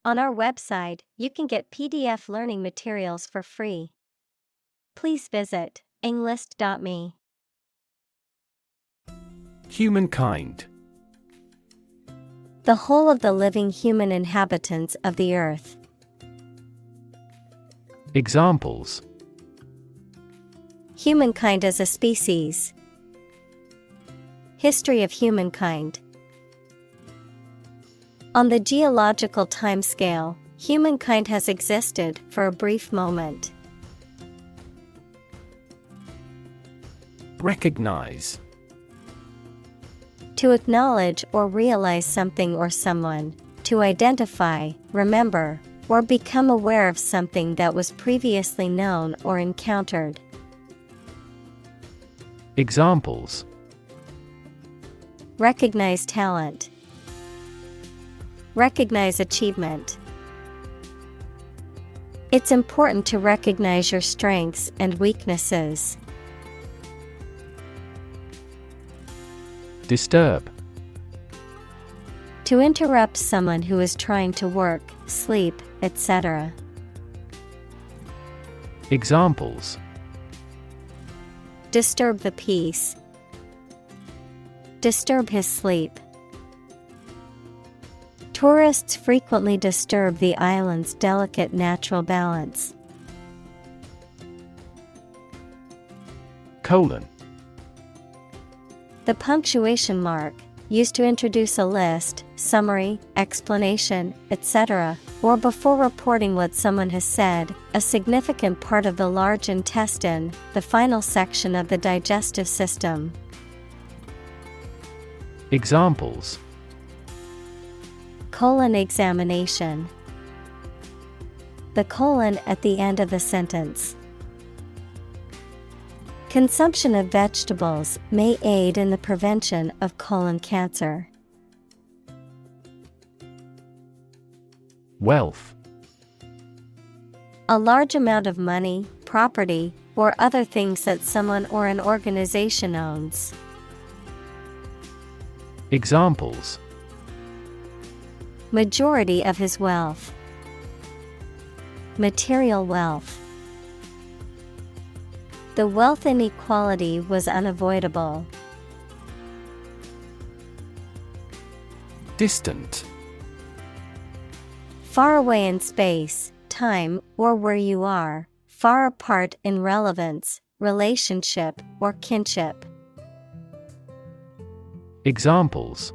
On our website, you can get PDF learning materials for free. Please visit englist.me. Humankind. The whole of the living human inhabitants of the earth. Examples: Humankind as a species. History of humankind. On the geological timescale, humankind has existed for a brief moment. Recognize. To acknowledge or realize something or someone, to identify, remember, or become aware of something that was previously known or encountered. Examples: Recognize talent. Recognize achievement. It's important to recognize your strengths and weaknesses. Disturb. To interrupt someone who is trying to work, sleep, etc. Examples: Disturb the peace. Disturb his sleep. Tourists frequently disturb the island's delicate natural balance. Colon. The punctuation mark, used to introduce a list, summary, explanation, etc., or before reporting what someone has said, a significant part of the large intestine, the final section of the digestive system. Examples: Colon examination. The colon at the end of a sentence. Consumption of vegetables may aid in the prevention of colon cancer. Wealth. A large amount of money, property, or other things that someone or an organization owns. Examples: Majority of his wealth. Material wealth. The wealth inequality was unavoidable. Distant. Far away in space, time, or where you are, far apart in relevance, relationship, or kinship. Examples: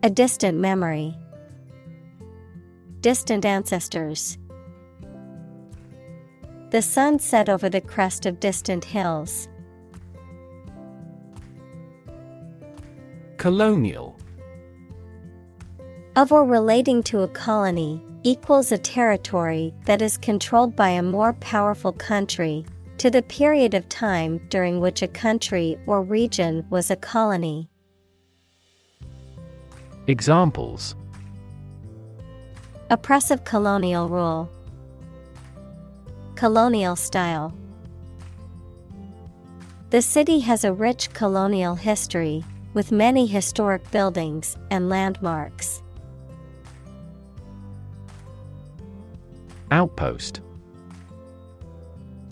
A distant memory. Distant ancestors. The sun set over the crest of distant hills. Colonial. Of or relating to a colony, equals a territory that is controlled by a more powerful country, to the period of time during which a country or region was a colony. Examples: Oppressive colonial rule. Colonial style. The city has a rich colonial history, with many historic buildings and landmarks. Outpost.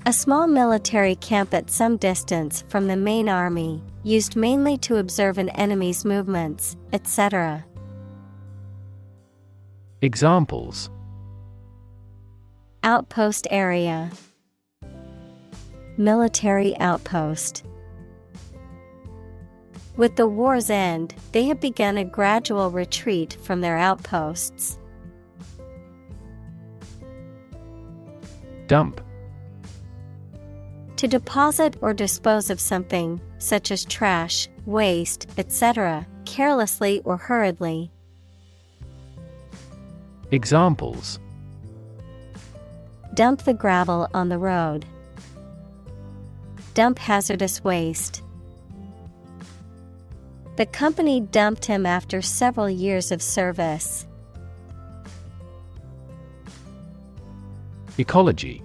A small military camp at some distance from the main army, used mainly to observe an enemy's movements, etc. Examples: Outpost area. Military outpost. With the war's end, they have begun a gradual retreat from their outposts. Dump. To deposit or dispose of something, such as trash, waste, etc., carelessly or hurriedly. Examples: Dump the gravel on the road. Dump hazardous waste. The company dumped him after several years of service. Ecology.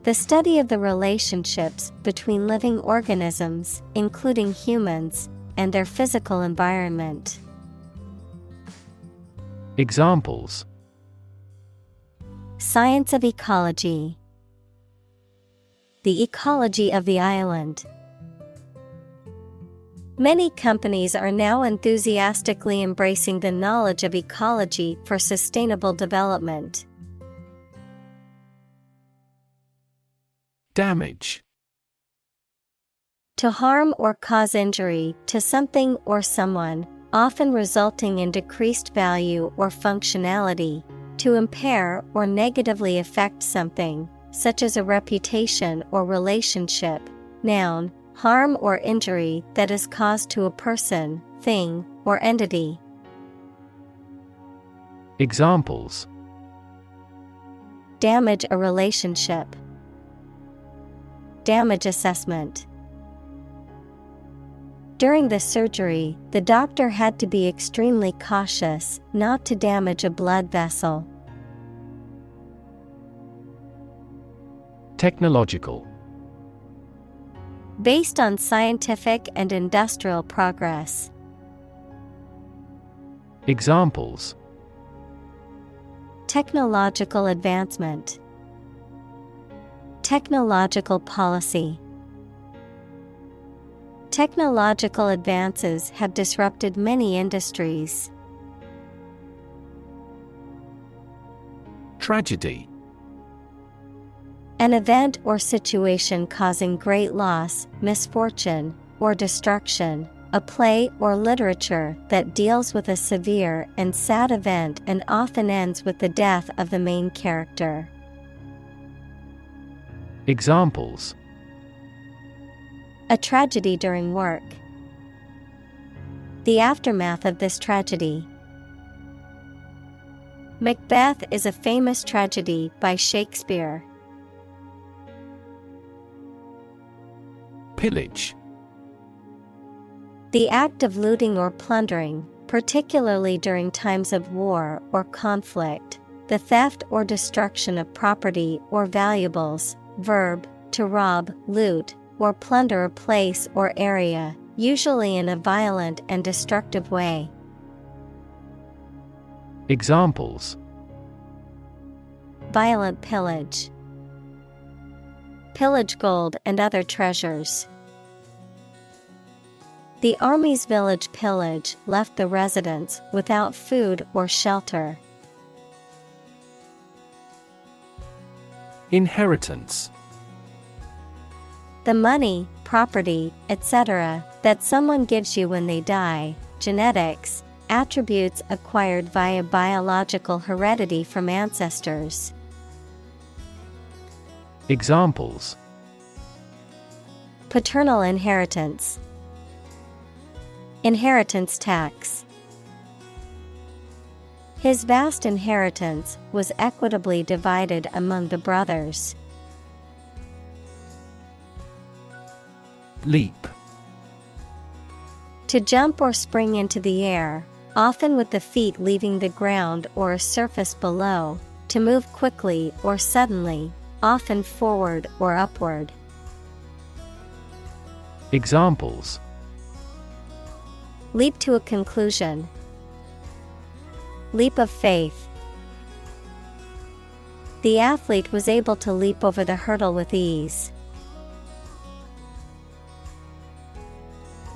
The study of the relationships between living organisms, including humans, and their physical environment. Examples: Science of ecology. The ecology of the island. Many companies are now enthusiastically embracing the knowledge of ecology for sustainable development. Damage. To harm or cause injury to something or someone, often resulting in decreased value or functionality. To impair or negatively affect something, such as a reputation or relationship. Noun, harm or injury that is caused to a person, thing, or entity. Examples: Damage a relationship. Damage assessment. During the surgery, the doctor had to be extremely cautious not to damage a blood vessel. Technological. Based on scientific and industrial progress. Examples: Technological advancement. Technological policy. Technological advances have disrupted many industries. Tragedy. An event or situation causing great loss, misfortune, or destruction. A play or literature that deals with a severe and sad event and often ends with the death of the main character. Examples: A tragedy during work. The aftermath of this tragedy. Macbeth is a famous tragedy by Shakespeare. Pillage. The act of looting or plundering, particularly during times of war or conflict. The theft or destruction of property or valuables. Verb, to rob, loot, or plunder a place or area, usually in a violent and destructive way. Examples: Violent pillage. Pillage gold and other treasures. The army's village pillage left the residents without food or shelter. Inheritance. The money, property, etc. that someone gives you when they die. Genetics, attributes acquired via biological heredity from ancestors. Examples: Paternal inheritance. Inheritance tax. His vast inheritance was equitably divided among the brothers. Leap. To jump or spring into the air, often with the feet leaving the ground or a surface below. To move quickly or suddenly, often forward or upward. Examples: Leap to a conclusion. Leap of faith. The athlete was able to leap over the hurdle with ease.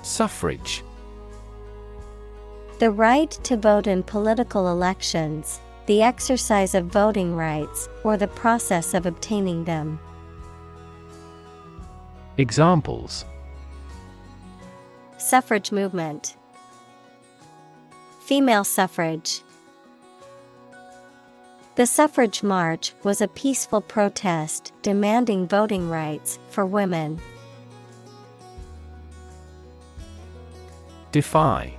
Suffrage. The right to vote in political elections, the exercise of voting rights, or the process of obtaining them. Examples: Suffrage movement. Female suffrage. The suffrage march was a peaceful protest demanding voting rights for women. Defy.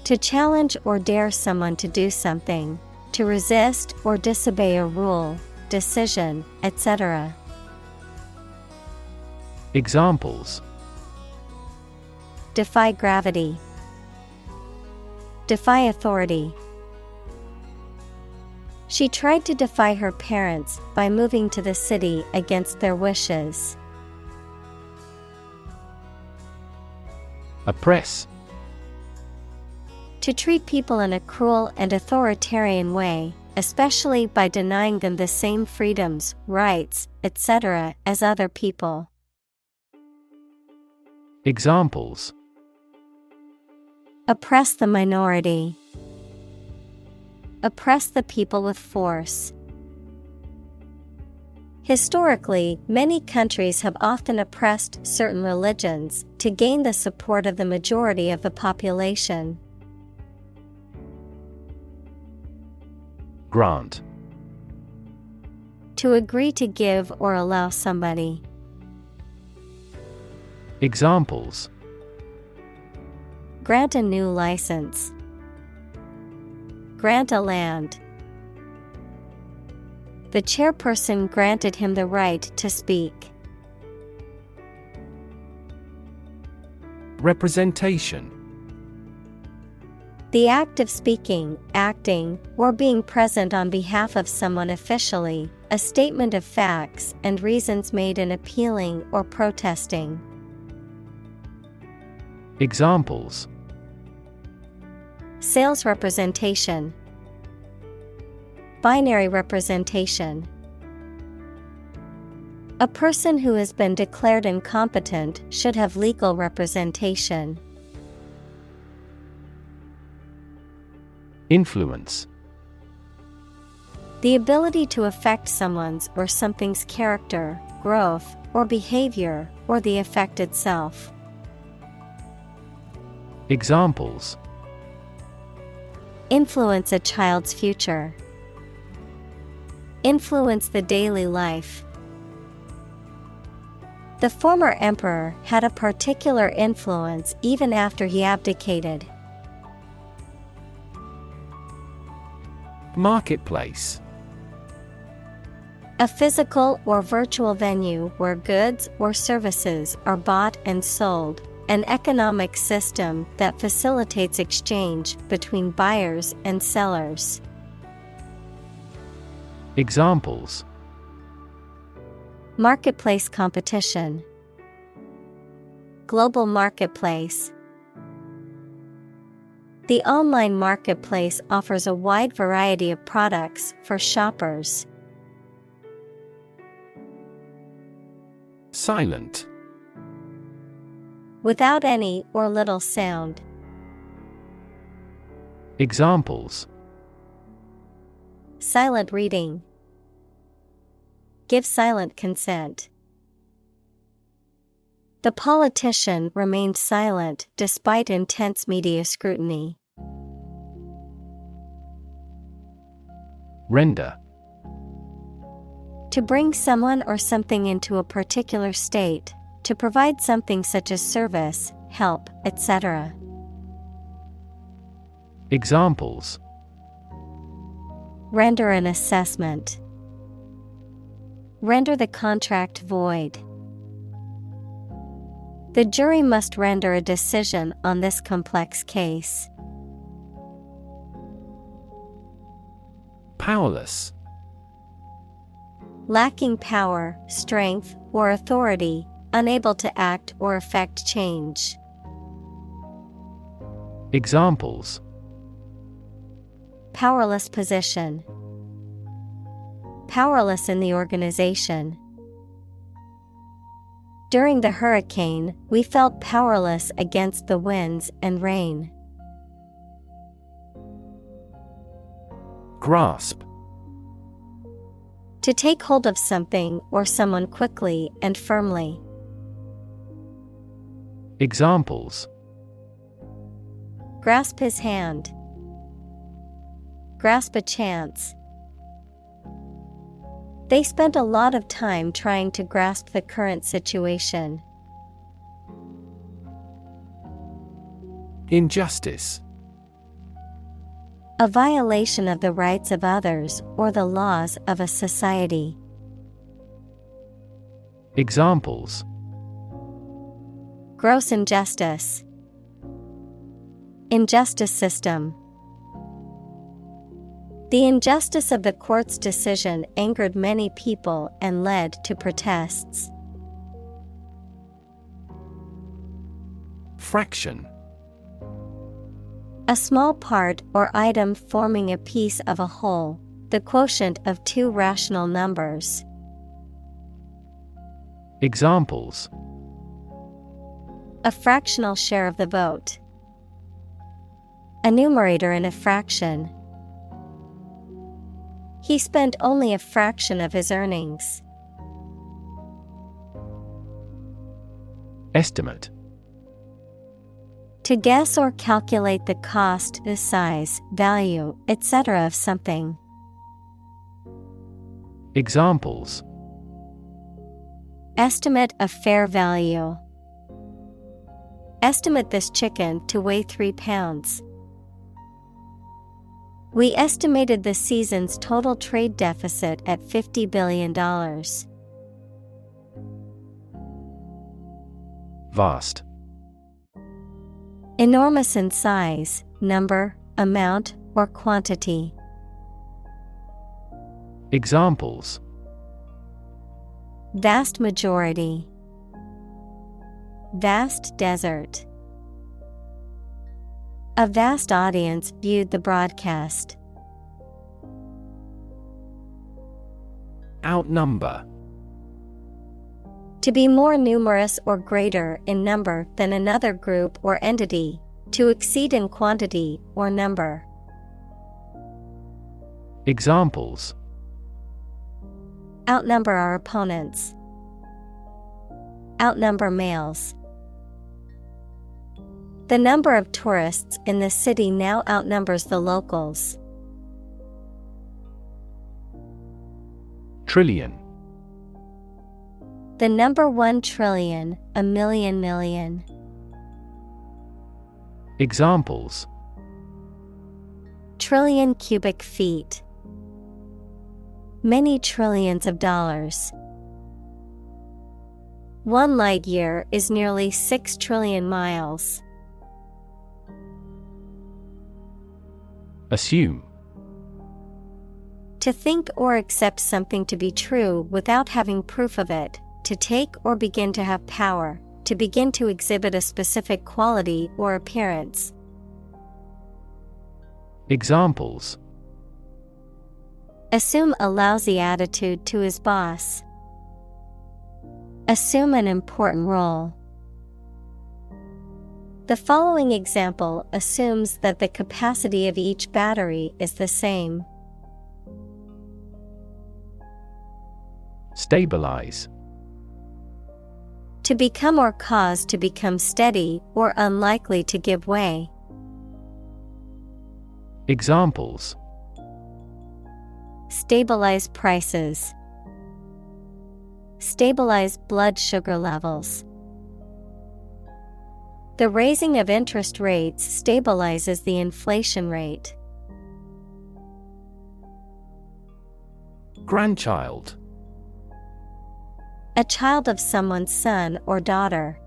To challenge or dare someone to do something, to resist or disobey a rule, decision, etc. Examples: Defy gravity. Defy authority. She tried to defy her parents by moving to the city against their wishes. Oppress. To treat people in a cruel and authoritarian way, especially by denying them the same freedoms, rights, etc. as other people. Examples: Oppress the minority. Oppress the people with force. Historically, many countries have often oppressed certain religions to gain the support of the majority of the population. Grant. To agree to give or allow somebody. Examples: Grant a new license. Grant a land. The chairperson granted him the right to speak. Representation. The act of speaking, acting, or being present on behalf of someone officially, a statement of facts and reasons made in appealing or protesting. Examples: Sales representation. Binary representation. A person who has been declared incompetent should have legal representation. Influence. The ability to affect someone's or something's character, growth, or behavior, or the effect itself. Examples: Influence a child's future. Influence the daily life. The former emperor had a particular influence even after he abdicated. Marketplace. A physical or virtual venue where goods or services are bought and sold, an economic system that facilitates exchange between buyers and sellers. Examples: Marketplace competition. Global marketplace. The online marketplace offers a wide variety of products for shoppers. Silent. Without any or little sound. Examples: Silent reading. Give silent consent. The politician remained silent despite intense media scrutiny. Render. To bring someone or something into a particular state, to provide something such as service, help, etc. Examples: Render an assessment. Render the contract void. The jury must render a decision on this complex case. Powerless. Lacking power, strength, or authority, unable to act or effect change. Examples: Powerless position. Powerless in the organization. During the hurricane, we felt powerless against the winds and rain. Grasp. To take hold of something or someone quickly and firmly. Examples: Grasp his hand. Grasp a chance. They spent a lot of time trying to grasp the current situation. Injustice. A violation of the rights of others or the laws of a society. Examples: Gross injustice. Injustice system. The injustice of the court's decision angered many people and led to protests. Fraction. A small part or item forming a piece of a whole, the quotient of two rational numbers. Examples: A fractional share of the vote. A numerator in a fraction. He spent only a fraction of his earnings. Estimate: To guess or calculate the cost, the size, value, etc. of something. Examples: Estimate of fair value. Estimate this chicken to weigh 3 pounds. We estimated the season's total trade deficit at $50 billion. Vast: Enormous in size, number, amount, or quantity. Examples: Vast majority. Vast desert. A vast audience viewed the broadcast. Outnumber: To be more numerous or greater in number than another group or entity, to exceed in quantity or number. Examples: Outnumber our opponents. Outnumber males. The number of tourists in the city now outnumbers the locals. Trillion: The number 1 trillion, a million million. Examples: Trillion cubic feet. Many trillions of dollars. 1 light year is nearly 6 trillion miles. Assume: To think or accept something to be true without having proof of it, to take or begin to have power, to begin to exhibit a specific quality or appearance. Examples: Assume a lousy attitude to his boss. Assume an important role. The following example assumes that the capacity of each battery is the same. Stabilize: To become or cause to become steady or unlikely to give way. Examples: Stabilize prices. Stabilize blood sugar levels. The raising of interest rates stabilizes the inflation rate. Grandchild: A child of someone's son or daughter.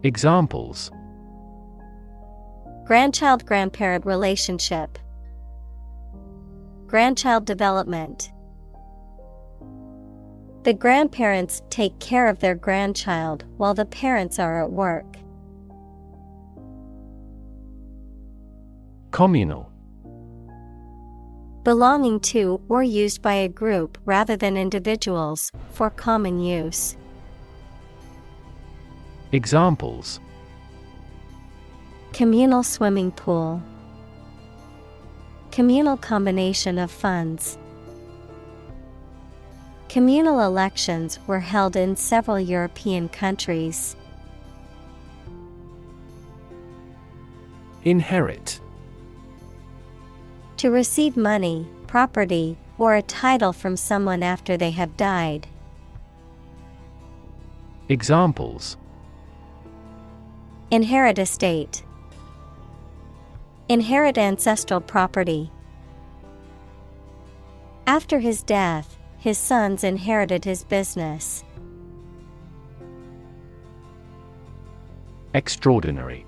Examples: Grandchild-grandparent relationship. Grandchild development. The grandparents take care of their grandchild while the parents are at work. Communal: Belonging to or used by a group rather than individuals, for common use. Examples: Communal swimming pool. Communal combination of funds. Communal elections were held in several European countries. Inherit: To receive money, property, or a title from someone after they have died. Examples: Inherit estate. Inherit ancestral property. After his death, his sons inherited his business. Extraordinary: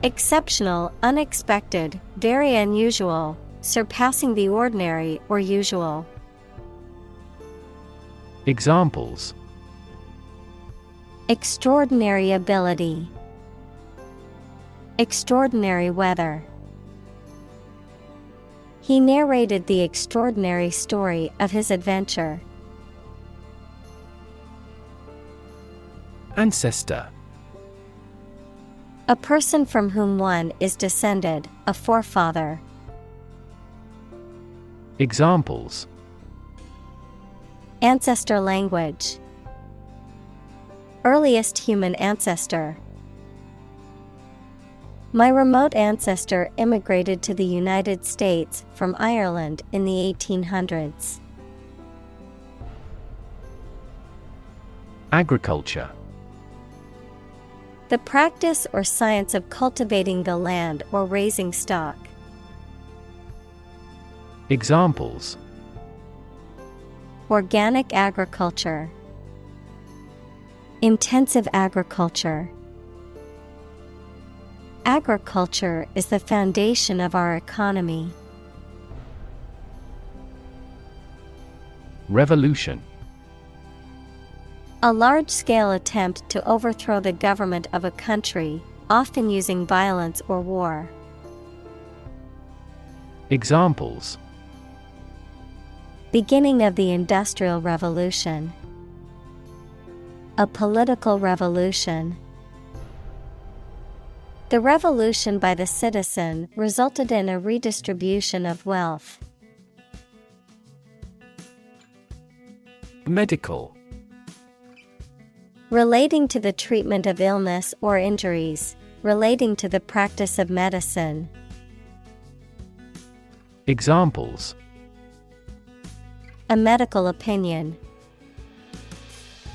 Exceptional, unexpected, very unusual, surpassing the ordinary or usual. Examples: Extraordinary ability. Extraordinary weather. He narrated the extraordinary story of his adventure. Ancestor. A person from whom one is descended, a forefather. Examples: Ancestor language. Earliest human ancestor. My remote ancestor immigrated to the United States from Ireland in the 1800s. Agriculture. The practice or science of cultivating the land or raising stock. Examples: Organic agriculture. Intensive agriculture. Agriculture is the foundation of our economy. Revolution. A large-scale attempt to overthrow the government of a country, often using violence or war. Examples: Beginning of the Industrial Revolution. A political revolution. The revolution by the citizen resulted in a redistribution of wealth. Medical. Relating to the treatment of illness or injuries, relating to the practice of medicine. Examples: A medical opinion.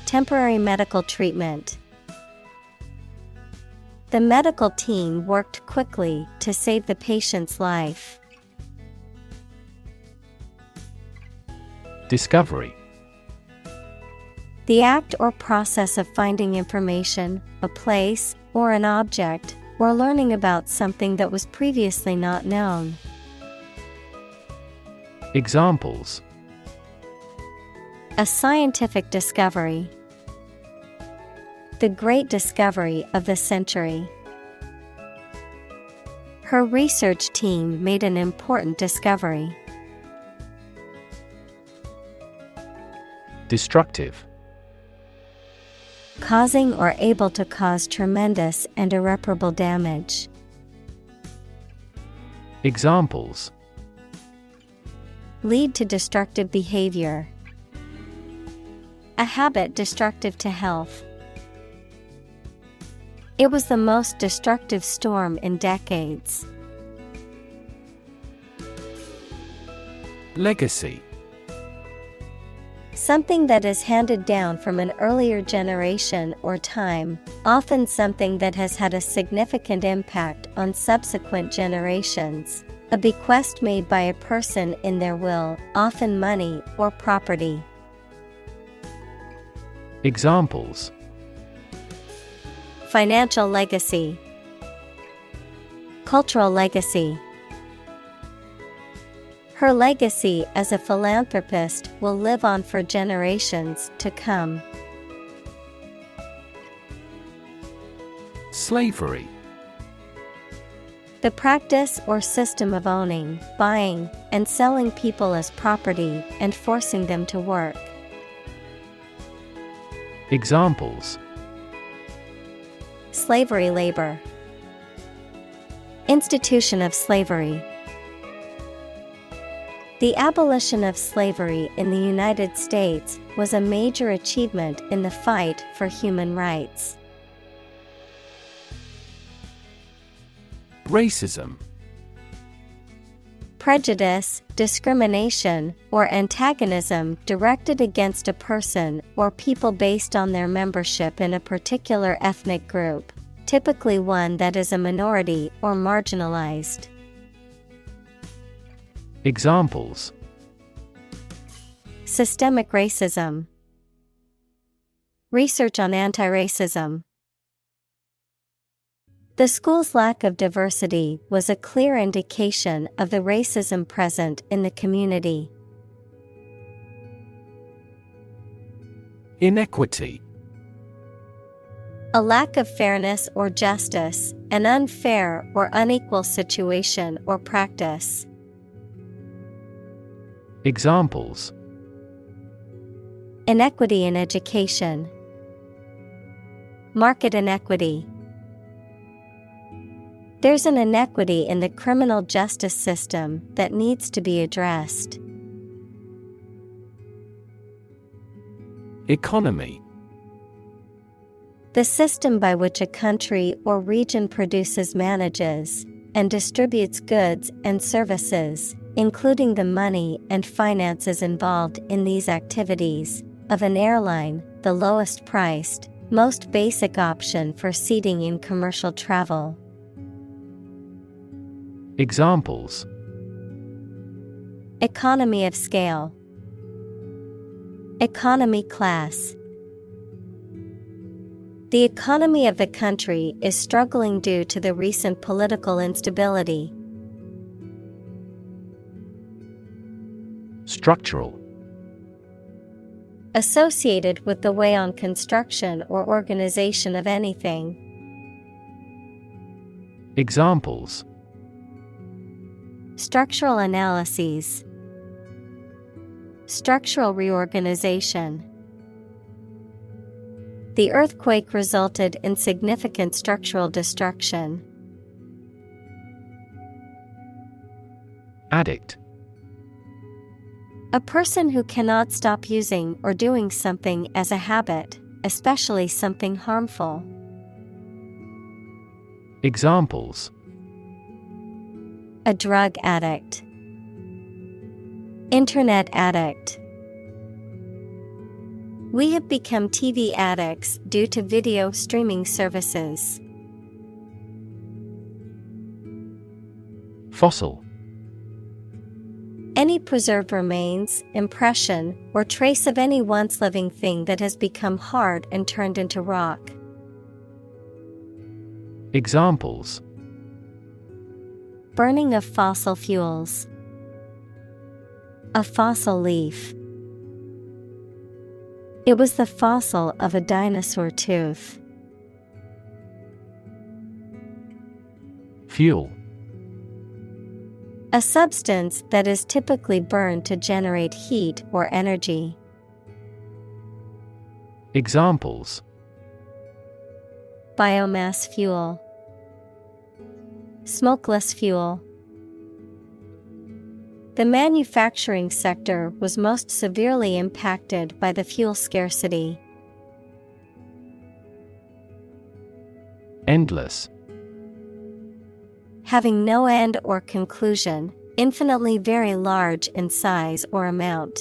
Temporary medical treatment. The medical team worked quickly to save the patient's life. Discovery. The act or process of finding information, a place, or an object, or learning about something that was previously not known. Examples: A scientific discovery. The great discovery of the century. Her research team made an important discovery. Destructive. Causing or able to cause tremendous and irreparable damage. Examples: Lead to destructive behavior. A habit destructive to health. It was the most destructive storm in decades. Legacy. Something that is handed down from an earlier generation or time, often something that has had a significant impact on subsequent generations. A bequest made by a person in their will, often money or property. Examples: Financial legacy. Cultural legacy. Her legacy as a philanthropist will live on for generations to come. Slavery. The practice or system of owning, buying, and selling people as property and forcing them to work. Examples: Slavery labor. Institution of slavery. The abolition of slavery in the United States was a major achievement in the fight for human rights. Racism. Prejudice, discrimination, or antagonism directed against a person or people based on their membership in a particular ethnic group, typically one that is a minority or marginalized. Examples: Systemic racism. Research on anti-racism. The school's lack of diversity was a clear indication of the racism present in the community. Inequity. A lack of fairness or justice, an unfair or unequal situation or practice. Examples: Inequity in education. Market inequity. There's an inequity in the criminal justice system that needs to be addressed. Economy. The system by which a country or region produces, manages, and distributes goods and services, including the money and finances involved in these activities, of an airline, the lowest priced, most basic option for seating in commercial travel. Examples: Economy of scale. Economy class. The economy of the country is struggling due to the recent political instability. Structural. Associated with the way on construction or organization of anything. Examples: Structural analyses. Structural reorganization. The earthquake resulted in significant structural destruction. Addict. A person who cannot stop using or doing something as a habit, especially something harmful. Examples: A drug addict. Internet addict. We have become TV addicts due to video streaming services. Fossil. Any preserved remains, impression, or trace of any once living thing that has become hard and turned into rock. Examples: Burning of fossil fuels. A fossil leaf. It was the fossil of a dinosaur tooth. Fuel. A substance that is typically burned to generate heat or energy. Examples: Biomass fuel. Smokeless fuel. The manufacturing sector was most severely impacted by the fuel scarcity. Endless. Having no end or conclusion, infinitely very large in size or amount.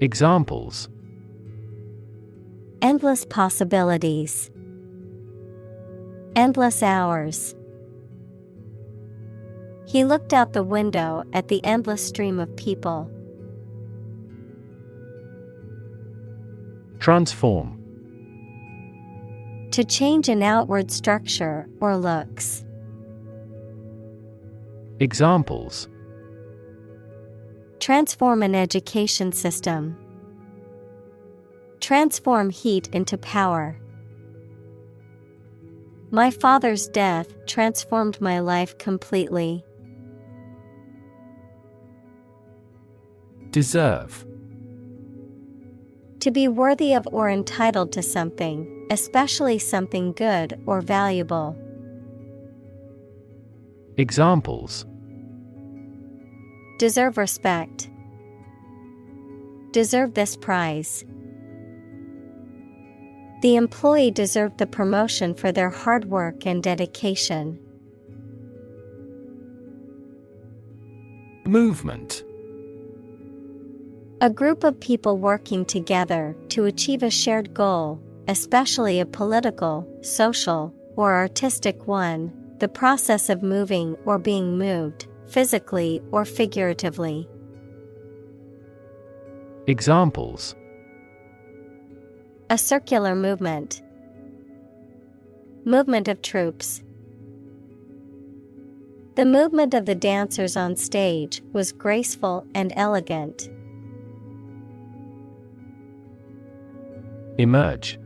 Examples: Endless possibilities. Endless hours. He looked out the window at the endless stream of people. Transform. To change an outward structure or looks. Examples: Transform an education system. Transform heat into power. My father's death transformed my life completely. Deserve. To be worthy of or entitled to something, especially something good or valuable. Examples: Deserve respect. Deserve this prize. The employee deserved the promotion for their hard work and dedication. Movement. A group of people working together to achieve a shared goal, especially a political, social, or artistic one, the process of moving or being moved, physically or figuratively. Examples: A circular movement. Movement of troops. The movement of the dancers on stage was graceful and elegant. Emerge.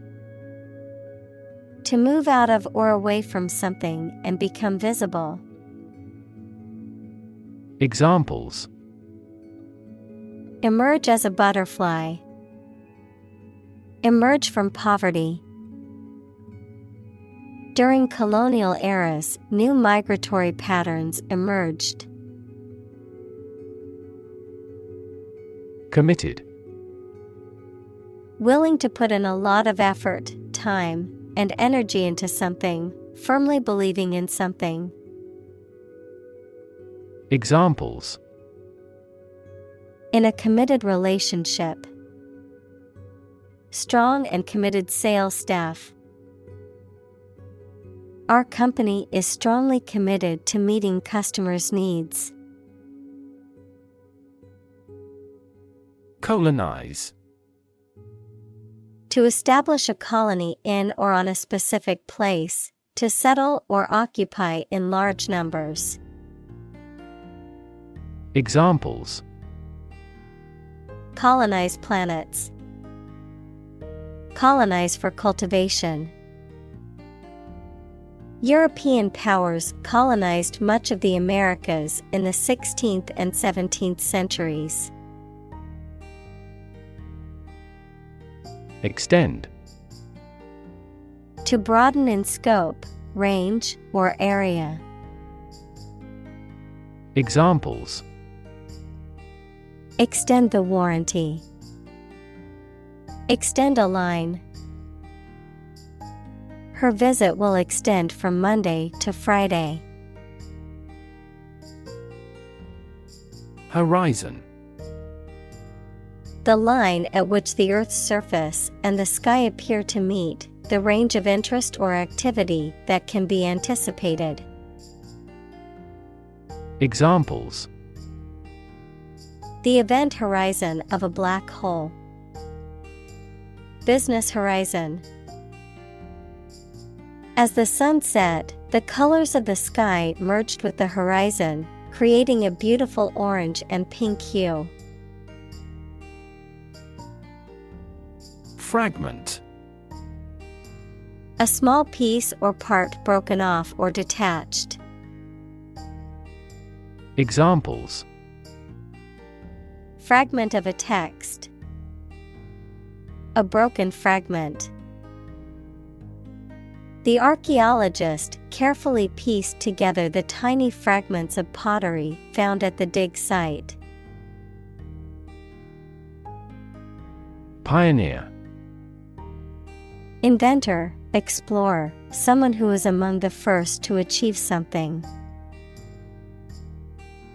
To move out of or away from something and become visible. Examples: Emerge as a butterfly. Emerge from poverty. During colonial eras, new migratory patterns emerged. Committed. Willing to put in a lot of effort, time, and energy into something, firmly believing in something. Examples: In a committed relationship. Strong and committed sales staff. Our company is strongly committed to meeting customers' needs. Colonize. To establish a colony in or on a specific place, to settle or occupy in large numbers. Examples: Colonize planets. Colonize for cultivation. European powers colonized much of the Americas in the 16th and 17th centuries. Extend. To broaden in scope, range, or area. Examples: Extend the warranty. Extend a line. Her visit will extend from Monday to Friday. Horizon. The line at which the Earth's surface and the sky appear to meet, the range of interest or activity that can be anticipated. Examples: The event horizon of a black hole. Business horizon. As the sun set, the colors of the sky merged with the horizon, creating a beautiful orange and pink hue. Fragment. A small piece or part broken off or detached. Examples: Fragment of a text. A broken fragment. The archaeologist carefully pieced together the tiny fragments of pottery found at the dig site. Pioneer. Inventor, explorer, someone who is among the first to achieve something.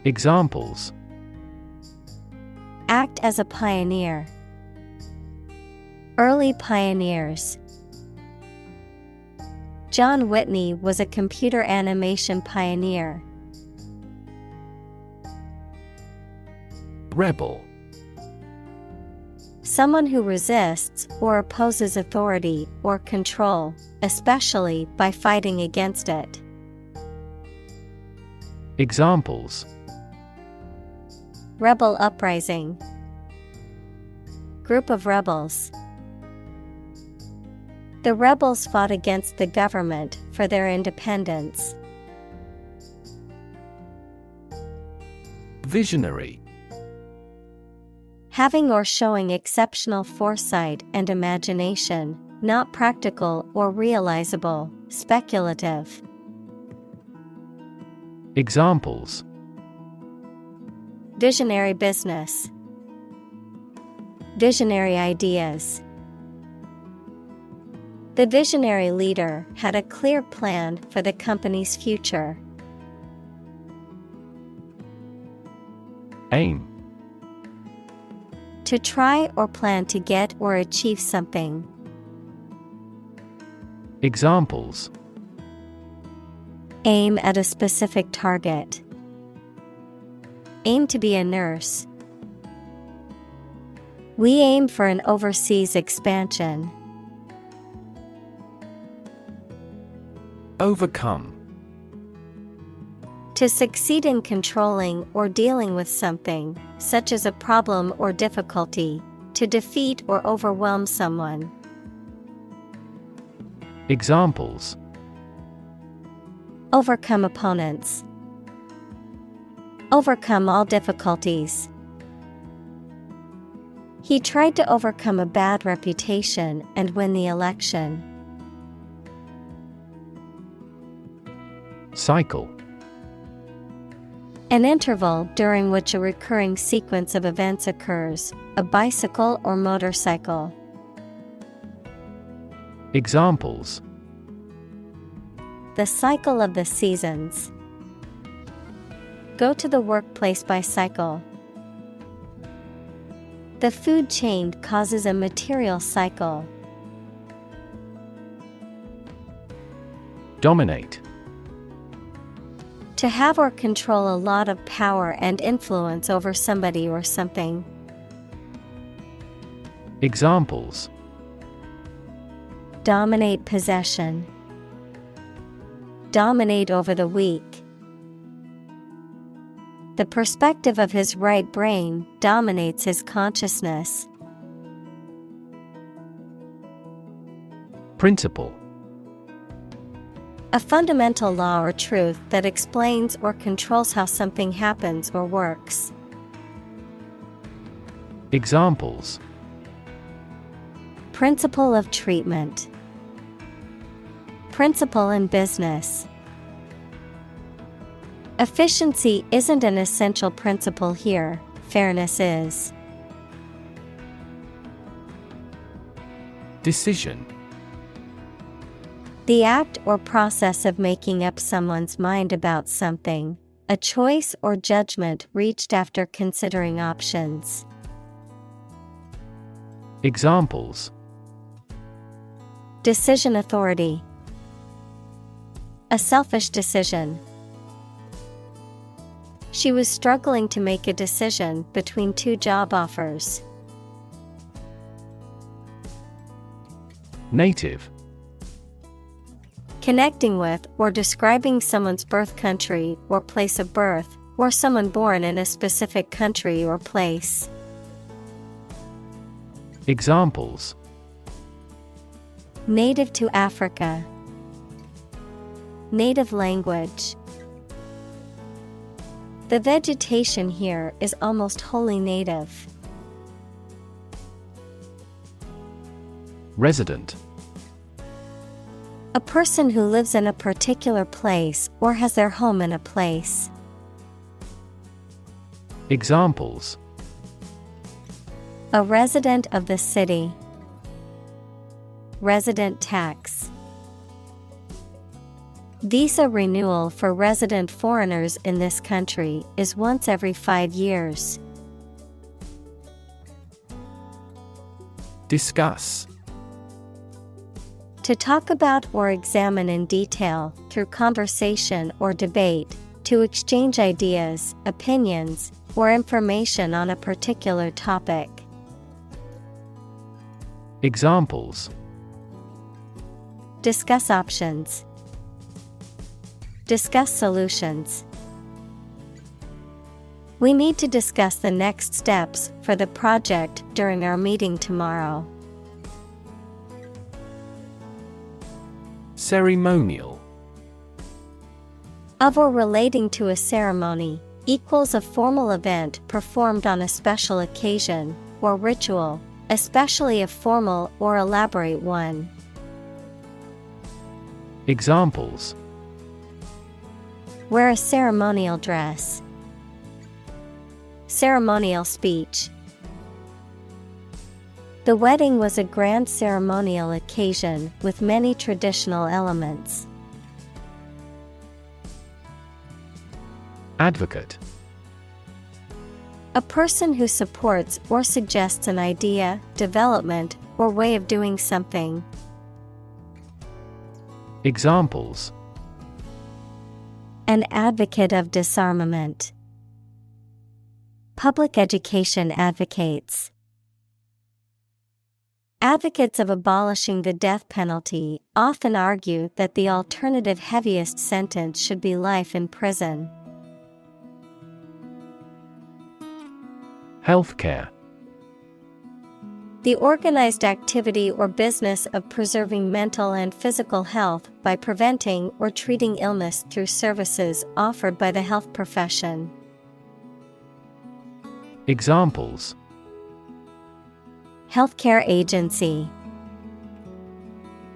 Examples: Act as a pioneer. Early pioneers. John Whitney was a computer animation pioneer. Rebel. Someone who resists or opposes authority or control, especially by fighting against it. Examples: Rebel uprising. Group of rebels. The rebels fought against the government for their independence. Visionary. Having or showing exceptional foresight and imagination, not practical or realizable, speculative. Examples: Visionary business. Visionary ideas. The visionary leader had a clear plan for the company's future. Aim. To try or plan to get or achieve something. Examples: Aim at a specific target. Aim to be a nurse. We aim for an overseas expansion. Overcome. To succeed in controlling or dealing with something, such as a problem or difficulty, to defeat or overwhelm someone. Examples: Overcome opponents. Overcome all difficulties. He tried to overcome a bad reputation and win the election. Cycle. An interval during which a recurring sequence of events occurs, a bicycle or motorcycle. Examples: The cycle of the seasons. Go to the workplace by cycle. The food chain causes a material cycle. Dominate. To have or control a lot of power and influence over somebody or something. Examples: Dominate possession. Dominate over the weak. The perspective of his right brain dominates his consciousness. Principle. A fundamental law or truth that explains or controls how something happens or works. Examples: Principle of treatment. Principle in business. Efficiency isn't an essential principle here, fairness is. Decision. The act or process of making up someone's mind about something, a choice or judgment reached after considering options. Examples: Decision authority. A selfish decision. She was struggling to make a decision between two job offers. Native. Connecting with or describing someone's birth country or place of birth, or someone born in a specific country or place. Examples: Native to Africa. Native language. The vegetation here is almost wholly native. Resident. A person who lives in a particular place or has their home in a place. Examples: A resident of the city. Resident tax. Visa renewal for resident foreigners in this country is once every 5 years. Discuss. To talk about or examine in detail, through conversation or debate, to exchange ideas, opinions, or information on a particular topic. Examples: Discuss options. Discuss solutions. We need to discuss the next steps for the project during our meeting tomorrow. Ceremonial. Of or relating to a ceremony, equals a formal event performed on a special occasion, or ritual, especially a formal or elaborate one. Examples: Wear a ceremonial dress. Ceremonial speech. The wedding was a grand ceremonial occasion with many traditional elements. Advocate. A person who supports or suggests an idea, development, or way of doing something. Examples: An advocate of disarmament. Public education advocates. Advocates of abolishing the death penalty often argue that the alternative heaviest sentence should be life in prison. Healthcare. The organized activity or business of preserving mental and physical health by preventing or treating illness through services offered by the health profession. Examples: Healthcare agency.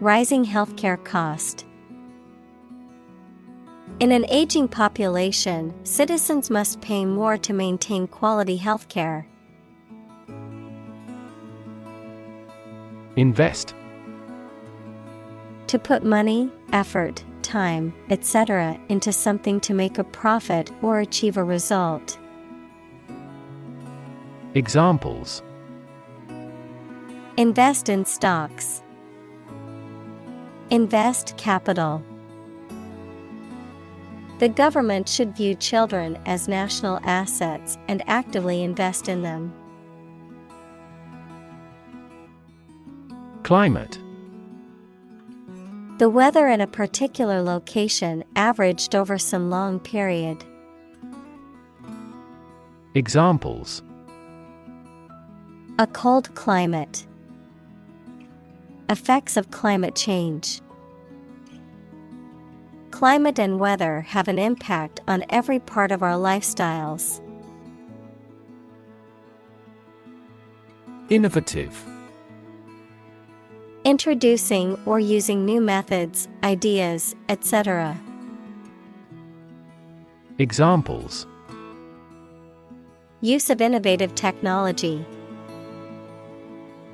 Rising healthcare cost. In an aging population, citizens must pay more to maintain quality healthcare. Invest. To put money, effort, time, etc. into something to make a profit or achieve a result. Examples: Invest in stocks. Invest capital. The government should view children as national assets and actively invest in them. Climate. The weather in a particular location averaged over some long period. Examples: A cold climate. Effects of climate change. Climate and weather have an impact on every part of our lifestyles. Innovative. Introducing or using new methods, ideas, etc. Examples: Use of innovative technology.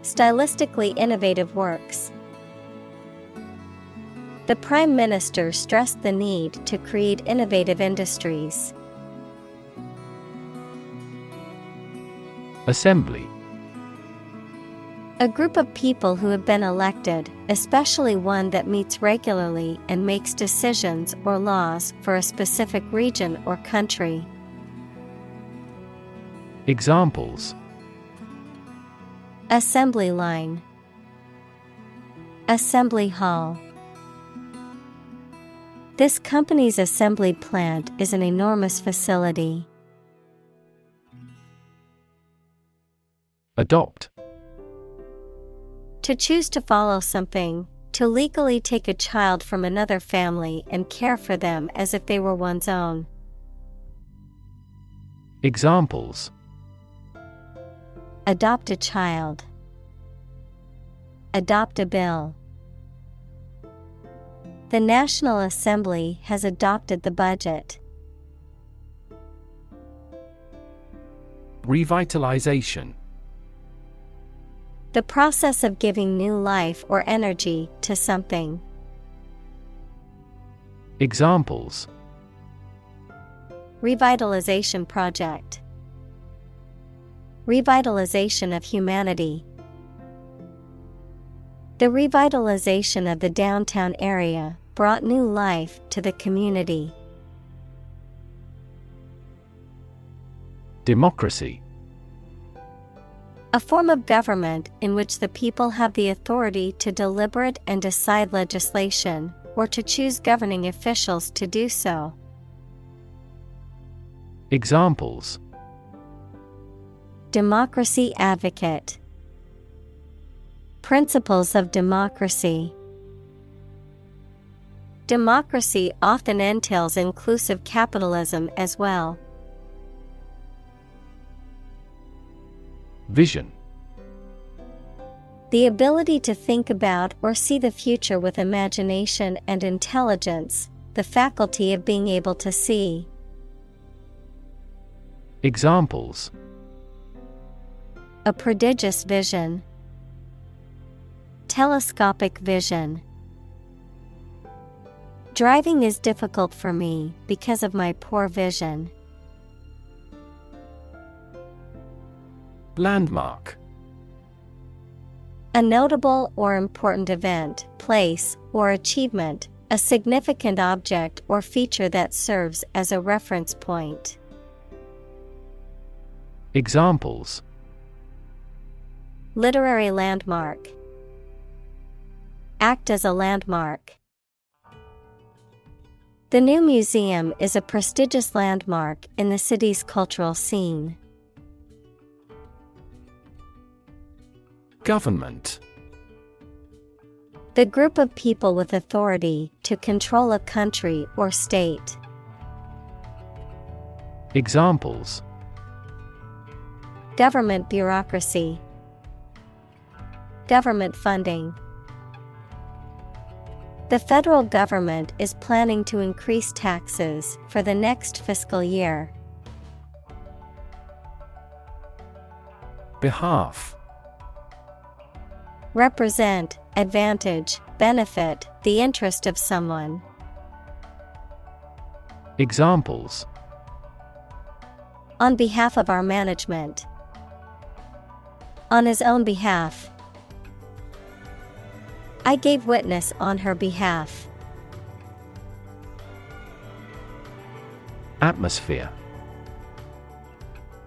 Stylistically innovative works. The Prime Minister stressed the need to create innovative industries. Assembly. A group of people who have been elected, especially one that meets regularly and makes decisions or laws for a specific region or country. Examples: Assembly line. Assembly hall. This company's assembly plant is an enormous facility. Adopt. To choose to follow something, to legally take a child from another family and care for them as if they were one's own. Examples: Adopt a child. Adopt a bill. The National Assembly has adopted the budget. Revitalization. The process of giving new life or energy to something. Examples: Revitalization project. Revitalization of humanity. The revitalization of the downtown area brought new life to the community. Democracy. A form of government in which the people have the authority to deliberate and decide legislation, or to choose governing officials to do so. Examples: Democracy advocate. Principles of democracy. Democracy often entails inclusive capitalism as well. Vision. The ability to think about or see the future with imagination and intelligence, the faculty of being able to see. Examples: A prodigious vision. Telescopic vision. Driving is difficult for me because of my poor vision. Landmark. A notable or important event, place, or achievement, a significant object or feature that serves as a reference point. Examples: Literary landmark. Act as a landmark. The new museum is a prestigious landmark in the city's cultural scene. Government. The group of people with authority to control a country or state. Examples: Government bureaucracy. Government funding. The federal government is planning to increase taxes for the next fiscal year. Behalf. Represent, advantage, benefit, the interest of someone. Examples: On behalf of our management. On his own behalf. I gave witness on her behalf. Atmosphere.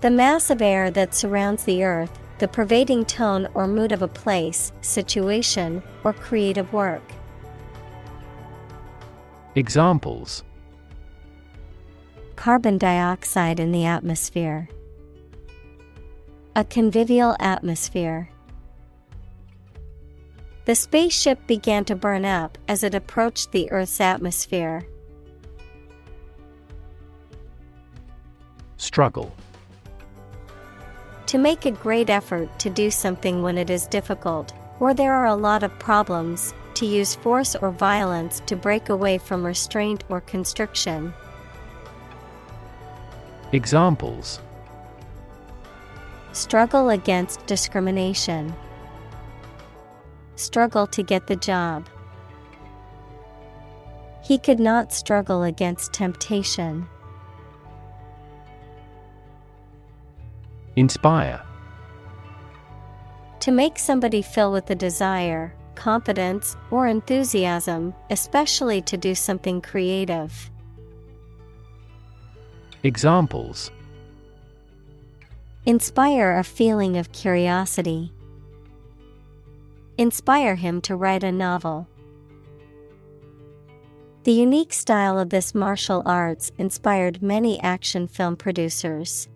The mass of air that surrounds the earth, the pervading tone or mood of a place, situation, or creative work. Examples: Carbon dioxide in the atmosphere. A convivial atmosphere. The spaceship began to burn up as it approached the Earth's atmosphere. Struggle. To make a great effort to do something when it is difficult, or there are a lot of problems, to use force or violence to break away from restraint or constriction. Examples: Struggle against discrimination. Struggle to get the job. He could not struggle against temptation. Inspire. To make somebody feel with a desire, confidence, or enthusiasm, especially to do something creative. Examples: Inspire a feeling of curiosity. Inspire him to write a novel. The unique style of this martial arts inspired many action film producers.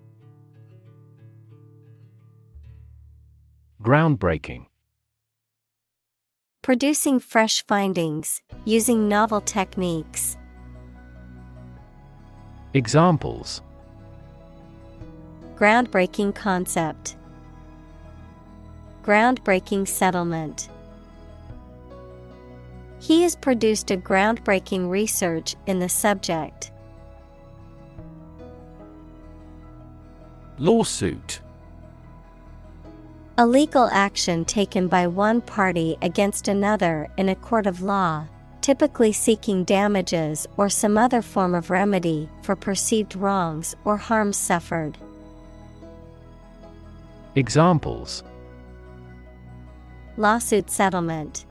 Groundbreaking. Producing fresh findings, using novel techniques. Examples: Groundbreaking concept. Groundbreaking settlement. He has produced a groundbreaking research in the subject. Lawsuit. A legal action taken by one party against another in a court of law, typically seeking damages or some other form of remedy for perceived wrongs or harms suffered. Examples: Lawsuit settlement.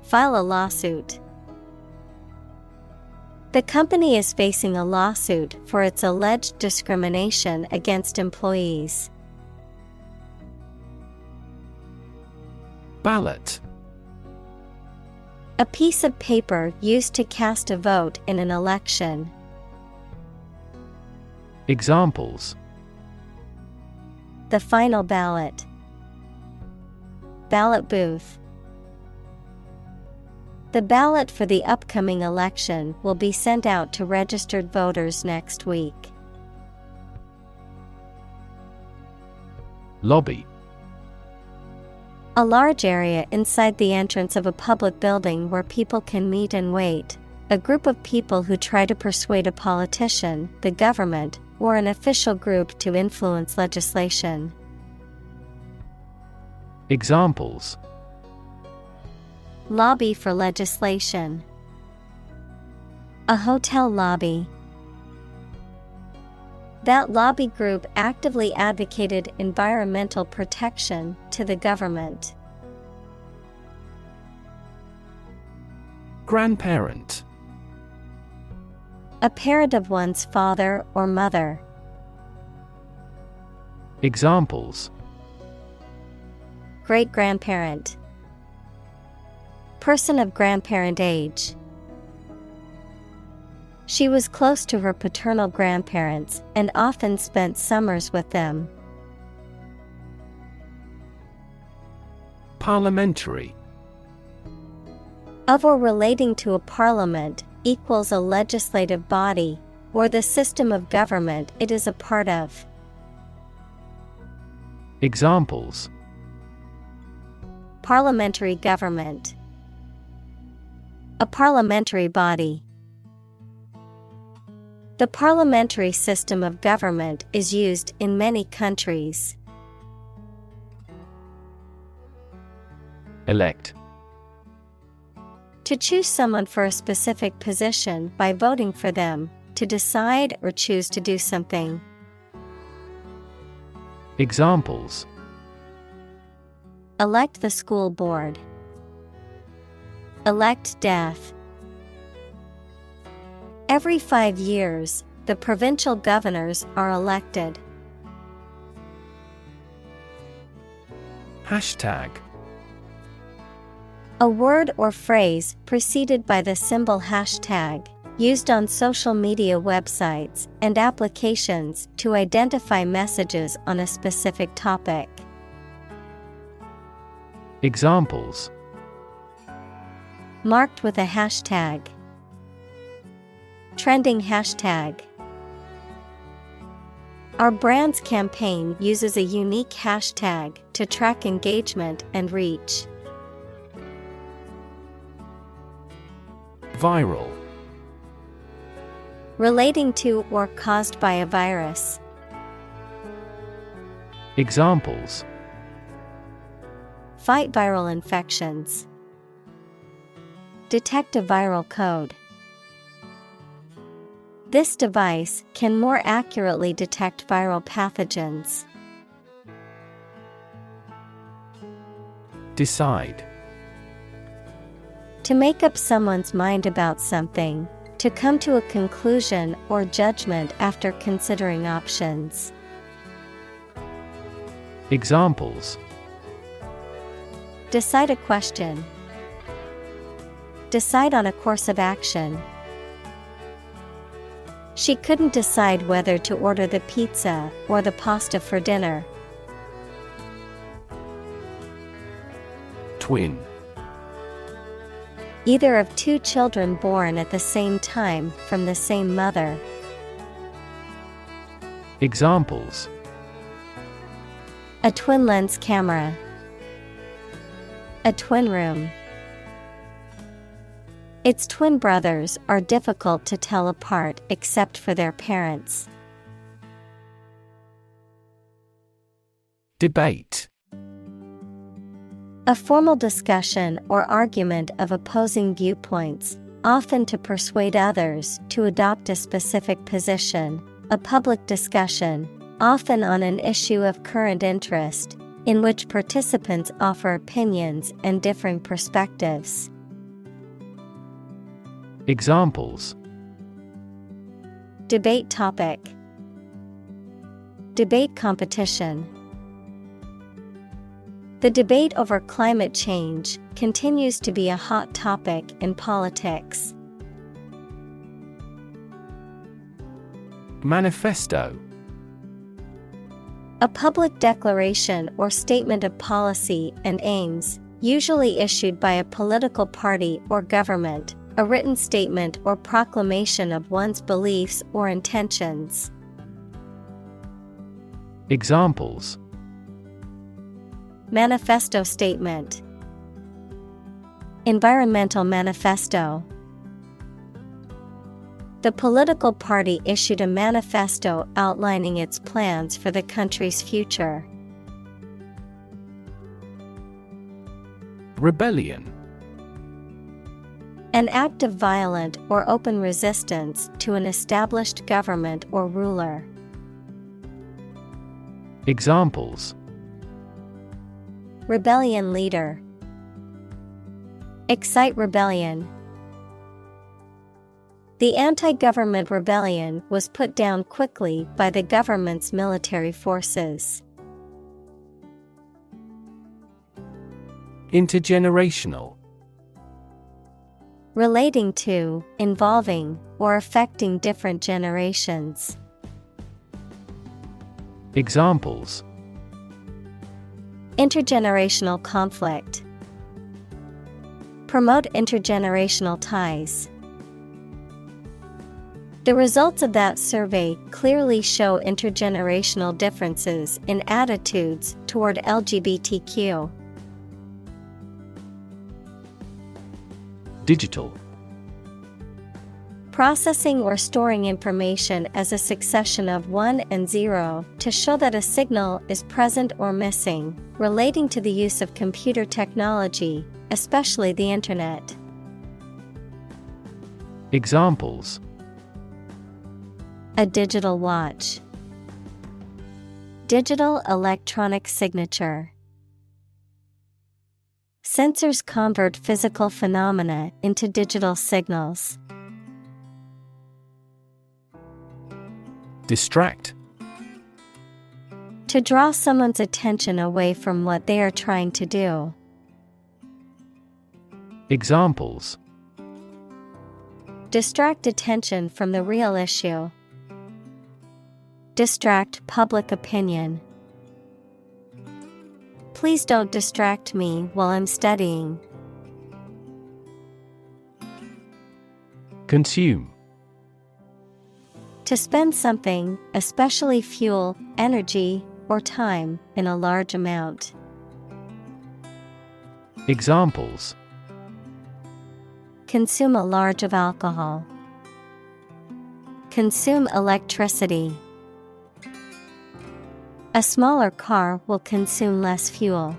File a lawsuit. The company is facing a lawsuit for its alleged discrimination against employees. Ballot. A piece of paper used to cast a vote in an election. Examples: The final ballot. Ballot booth. The ballot for the upcoming election will be sent out to registered voters next week. Lobby. A large area inside the entrance of a public building where people can meet and wait. A group of people who try to persuade a politician, the government, or an official group to influence legislation. Examples: Lobby for legislation. A hotel lobby. That lobby group actively advocated environmental protection to the government. Grandparent. A parent of one's father or mother. Examples: Great-grandparent. Person of grandparent age. She was close to her paternal grandparents and often spent summers with them. Parliamentary. Of or relating to a parliament, equals a legislative body, or the system of government it is a part of. Examples: Parliamentary government. A parliamentary body. The parliamentary system of government is used in many countries. Elect. To choose someone for a specific position by voting for them, to decide or choose to do something. Examples: Elect the school board. Elect death. Every 5 years, the provincial governors are elected. Hashtag. A word or phrase preceded by the symbol hashtag, used on social media websites and applications to identify messages on a specific topic. Examples: Marked with a hashtag. Trending hashtag. Our brand's campaign uses a unique hashtag to track engagement and reach. Viral. Relating to or caused by a virus. Examples: Fight viral infections. Detect a viral code. This device can more accurately detect viral pathogens. Decide. To make up someone's mind about something, to come to a conclusion or judgment after considering options. Examples: Decide a question. Decide on a course of action. She couldn't decide whether to order the pizza or the pasta for dinner. Twin. Either of two children born at the same time from the same mother. Examples: A twin lens camera. A twin room. Its twin brothers are difficult to tell apart except for their parents. Debate. A formal discussion or argument of opposing viewpoints, often to persuade others to adopt a specific position. A public discussion, often on an issue of current interest, in which participants offer opinions and differing perspectives. Examples: Debate topic. Debate competition. The debate over climate change continues to be a hot topic in politics. Manifesto. A public declaration or statement of policy and aims, usually issued by a political party or government, a written statement or proclamation of one's beliefs or intentions. Examples: Manifesto statement. Environmental manifesto. The political party issued a manifesto outlining its plans for the country's future. Rebellion. An act of violent or open resistance to an established government or ruler. Examples: Rebellion leader. Excite rebellion. The anti-government rebellion was put down quickly by the government's military forces. Intergenerational. Relating to, involving, or affecting different generations. Examples: Intergenerational conflict. Promote intergenerational ties. The results of that survey clearly show intergenerational differences in attitudes toward LGBTQ. Digital. Processing or storing information as a succession of 1 and 0 to show that a signal is present or missing, relating to the use of computer technology, especially the Internet. Examples: A digital watch. Digital electronic signature. Sensors convert physical phenomena into digital signals. Distract. To draw someone's attention away from what they are trying to do. Examples: Distract attention from the real issue. Distract public opinion. Please don't distract me while I'm studying. Consume. To spend something, especially fuel, energy, or time, in a large amount. Examples: Consume a large of alcohol. Consume electricity. A smaller car will consume less fuel.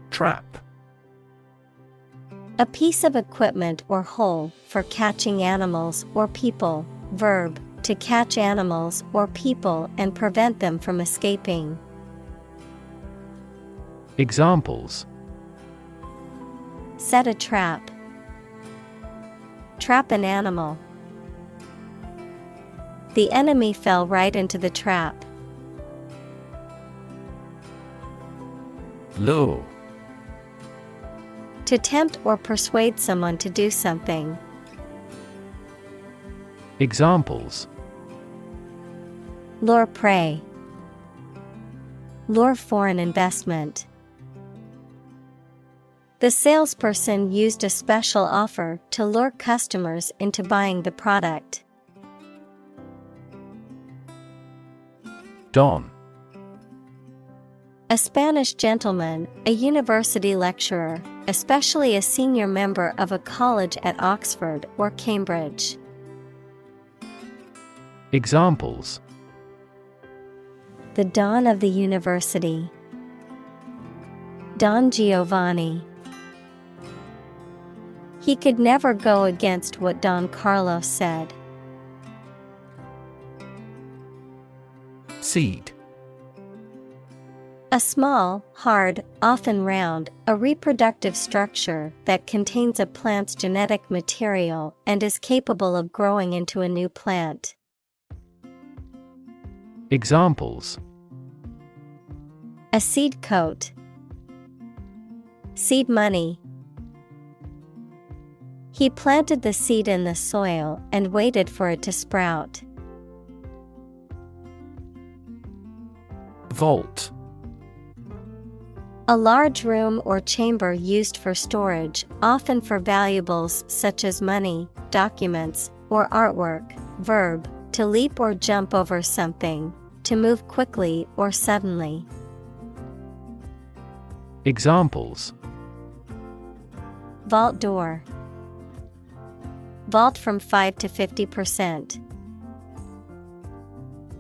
Trap. A piece of equipment or hole for catching animals or people. Verb, to catch animals or people and prevent them from escaping. Examples: Set a trap. Trap an animal. The enemy fell right into the trap. Lure. To tempt or persuade someone to do something. Examples: Lure prey. Lure foreign investment. The salesperson used a special offer to lure customers into buying the product. Don. A Spanish gentleman, a university lecturer, especially a senior member of a college at Oxford or Cambridge. Examples: The Don of the University. Don Giovanni. He could never go against what Don Carlos said. Seed. A small, hard, often round, a reproductive structure that contains a plant's genetic material and is capable of growing into a new plant. Examples: A seed coat. Seed money. He planted the seed in the soil and waited for it to sprout. Vault. A large room or chamber used for storage, often for valuables such as money, documents, or artwork. Verb, to leap or jump over something, to move quickly or suddenly. Examples: Vault door. Vault from 5 to 50%.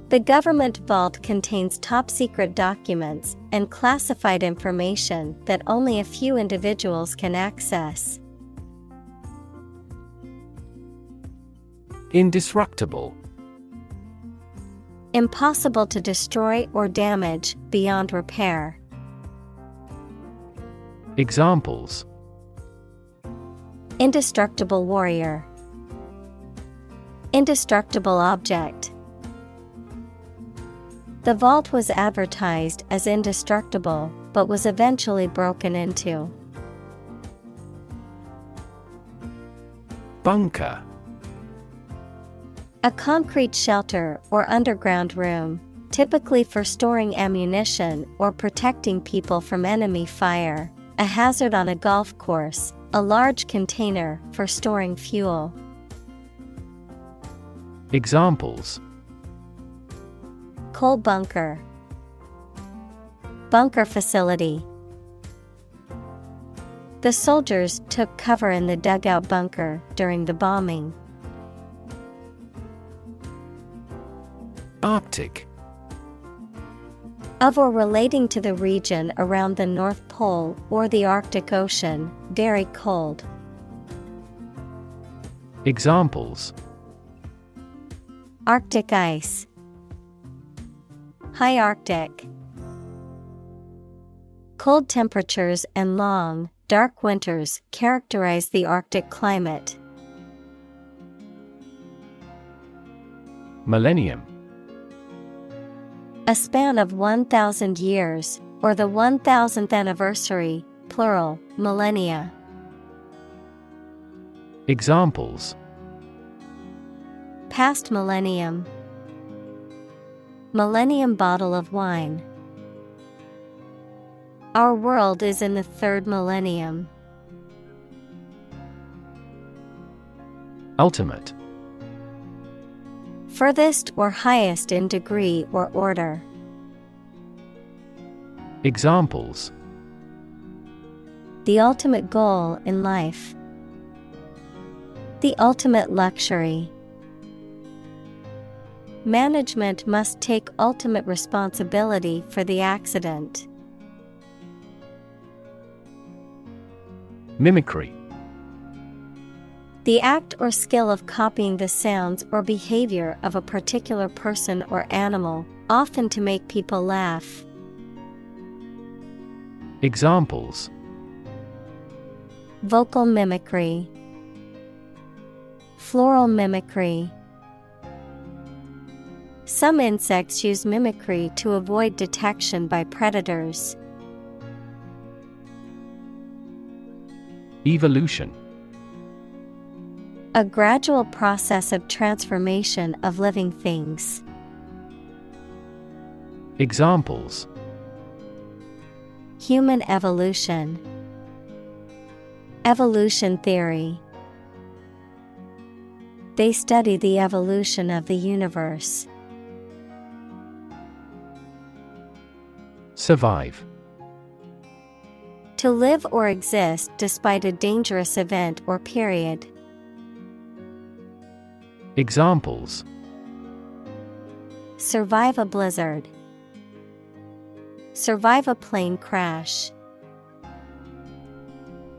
The government vault contains top-secret documents and classified information that only a few individuals can access. Indestructible. Impossible to destroy or damage beyond repair. Examples: Indestructible warrior. Indestructible object. The vault was advertised as indestructible, but was eventually broken into. Bunker. A concrete shelter or underground room, typically for storing ammunition or protecting people from enemy fire, a hazard on a golf course, a large container for storing fuel. Examples: Coal bunker, bunker facility. The soldiers took cover in the dugout bunker during the bombing. Arctic. Of or relating to the region around the North Pole or the Arctic Ocean, very cold. Examples: Arctic ice, high Arctic. Cold temperatures and long, dark winters characterize the Arctic climate. Millennium. A span of 1,000 years, or the 1,000th anniversary, plural, millennia. Examples: Past millennium, millennium bottle of wine. Our world is in the third millennium. Ultimate. Furthest or highest in degree or order. Examples: The ultimate goal in life. The ultimate luxury. Management must take ultimate responsibility for the accident. Mimicry. The act or skill of copying the sounds or behavior of a particular person or animal, often to make people laugh. Examples: Vocal mimicry, floral mimicry. Some insects use mimicry to avoid detection by predators. Evolution. A gradual process of transformation of living things. Examples: Human evolution. Evolution theory. They study the evolution of the universe. Survive. To live or exist despite a dangerous event or period. Examples: Survive a blizzard. Survive a plane crash.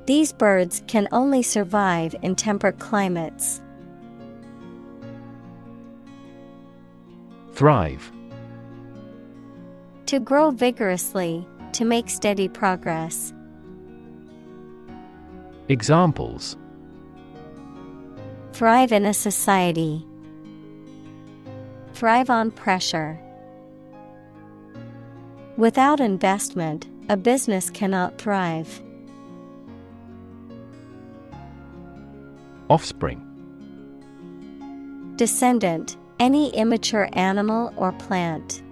These birds can only survive in temperate climates. Thrive. To grow vigorously, to make steady progress. Examples: Thrive in a society. Thrive on pressure. Without investment, a business cannot thrive. Offspring. Descendant, any immature animal or plant.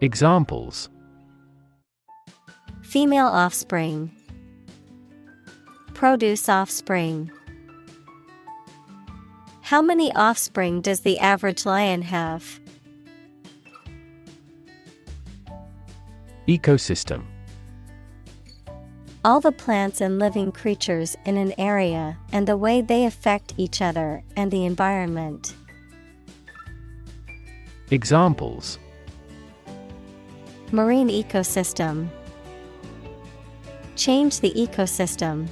Examples: Female offspring. Produce offspring. How many offspring does the average lion have? Ecosystem. All the plants and living creatures in an area and the way they affect each other and the environment. Examples: Marine ecosystem. Change the ecosystem.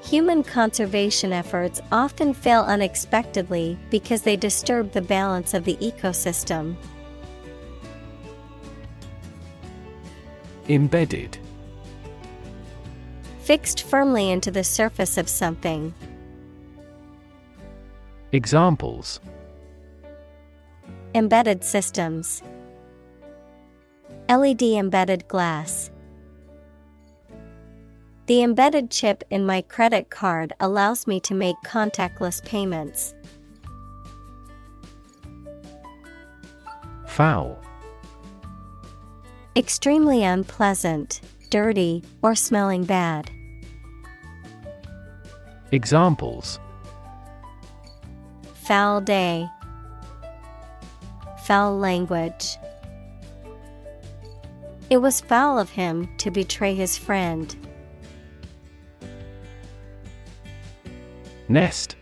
Human conservation efforts often fail unexpectedly because they disturb the balance of the ecosystem. Embedded. Fixed firmly into the surface of something. Examples: Embedded systems. LED embedded glass. The embedded chip in my credit card allows me to make contactless payments. Foul. Extremely unpleasant, dirty, or smelling bad. Examples: Foul day. Foul language. It was foul of him to betray his friend. Nest.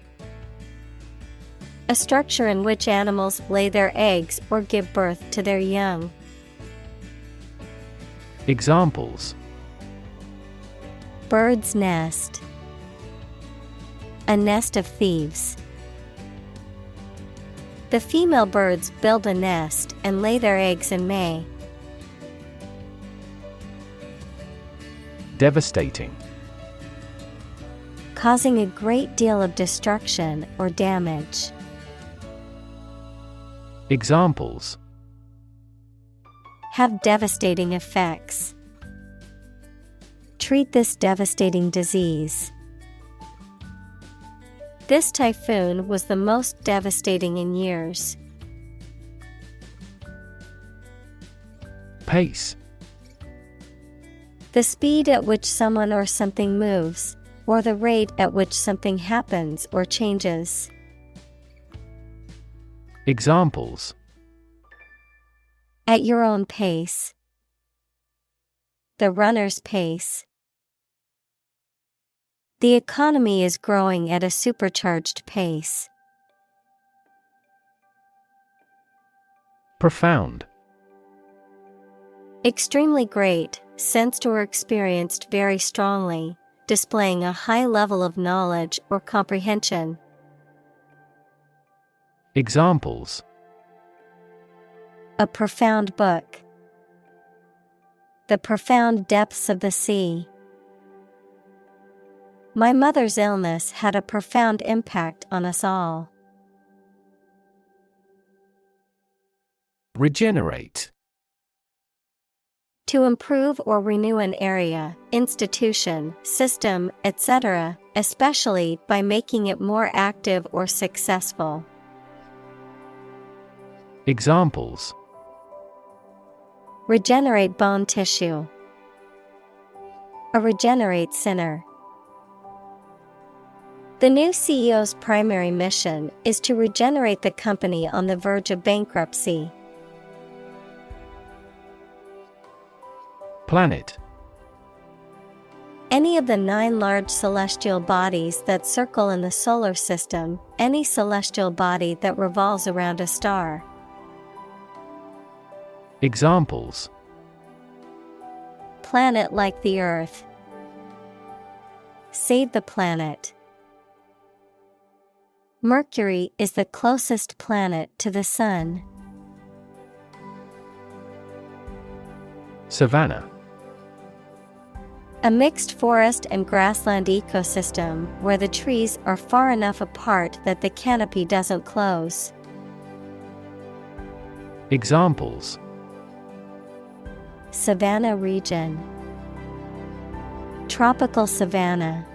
A structure in which animals lay their eggs or give birth to their young. Examples: Bird's nest. A nest of thieves. The female birds build a nest and lay their eggs in May. Devastating. Causing a great deal of destruction or damage. Examples: Have devastating effects. Treat this devastating disease. This typhoon was the most devastating in years. Pace. The speed at which someone or something moves, or the rate at which something happens or changes. Examples: At your own pace. The runner's pace. The economy is growing at a supercharged pace. Profound. Extremely great, sensed or experienced very strongly, displaying a high level of knowledge or comprehension. Examples: A profound book. The profound depths of the sea. My mother's illness had a profound impact on us all. Regenerate. To improve or renew an area, institution, system, etc., especially by making it more active or successful. Examples: Regenerate bone tissue. A regenerate sinner. The new CEO's primary mission is to regenerate the company on the verge of bankruptcy. Planet. Any of the 9 large celestial bodies that circle in the solar system, any celestial body that revolves around a star. Examples: Planet like the Earth. Save the planet. Mercury is the closest planet to the Sun. Savanna. A mixed forest and grassland ecosystem where the trees are far enough apart that the canopy doesn't close. Examples: Savanna region. Tropical savanna.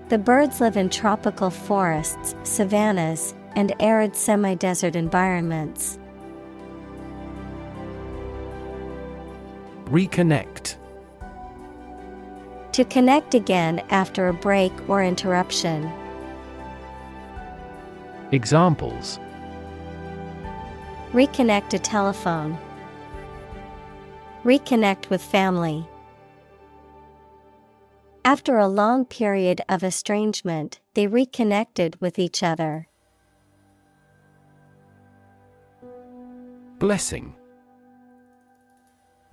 The birds live in tropical forests, savannas, and arid semi-desert environments. Reconnect. To connect again after a break or interruption. Examples: Reconnect a telephone. Reconnect with family. After a long period of estrangement, they reconnected with each other. Blessing.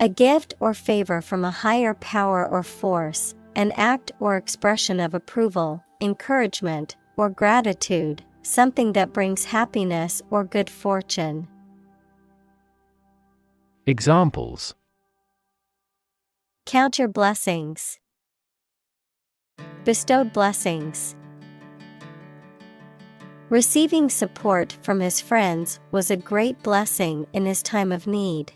A gift or favor from a higher power or force, an act or expression of approval, encouragement, or gratitude, something that brings happiness or good fortune. Examples: Count your blessings. Bestowed blessings. Receiving support from his friends was a great blessing in his time of need.